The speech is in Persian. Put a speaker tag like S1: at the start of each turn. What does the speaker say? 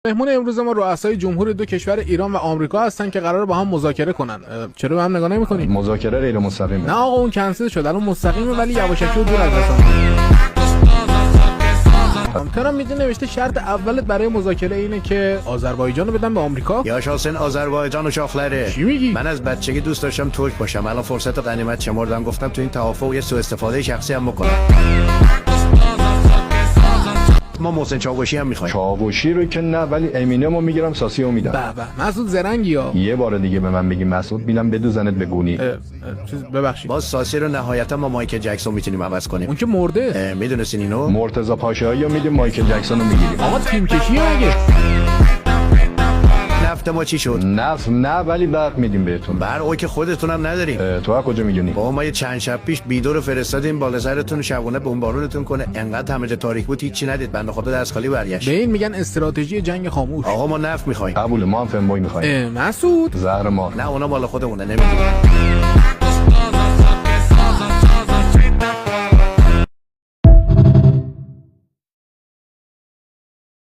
S1: مهمون امروز ما رؤسای جمهور دو کشور ایران و آمریکا هستن که قراره با هم مذاکره کنن. چرا به هم نگاه نمی‌کنید؟
S2: مذاکره غیر مستقیمه.
S1: نه آقا اون کنسل شد، الان مستقیمه ولی یواشکی و دور از رسانه. ترامپ میگه نوشته شرط اولت برای مذاکره اینه که آذربایجان رو بدن به آمریکا.
S3: یا شاسن آذربایجان و شاخلره.
S1: چی میگی؟
S3: من از بچگی دوست داشتم ترک باشم. الان فرصت غنیمت شمردم، گفتم تو این توافق یه سوء استفاده شخصی هم بکنم. ما محسن چاوشی هم میخوایم.
S2: چاوشی رو که نه، ولی امینمو میگیرم ساسیو میدم.
S1: به به مسعود زرنگی ها.
S2: یه بار دیگه به من بگی مسعود میلم بدو زنت به گونی.
S1: چیز ببخشید.
S3: باز ساسی رو نهایتا ما مایکل جکسون میتونیم عوض کنیم.
S1: اون که مرده.
S3: میدونستین اینو؟
S2: مرتضی پاشایی رو میدیم، مایکل جکسون رو میگیریم.
S1: آقا تیم کشیه مگه؟
S3: نفت ما چی شد؟
S2: نفت نه، ولی برق میدیم بهتون.
S3: برق که خودتون هم ندارین.
S2: تو از کجا میدونی؟
S3: با ما یه چند شب پیش بیدو رو فرستادیم بالا سرتون شبونه بمبارونتون کنه. انقدر همه جا تاریک بود هیچی ندید. بنده خدا دست خالی برگشت.
S1: به این میگن استراتژی جنگ خاموش.
S3: آقا ما نفت میخوایم.
S2: قبول، ما هم فنبوی میخوایم.
S1: مسعود
S2: زهر ما.
S3: نه اونا بالا خودمونه نمیدونم.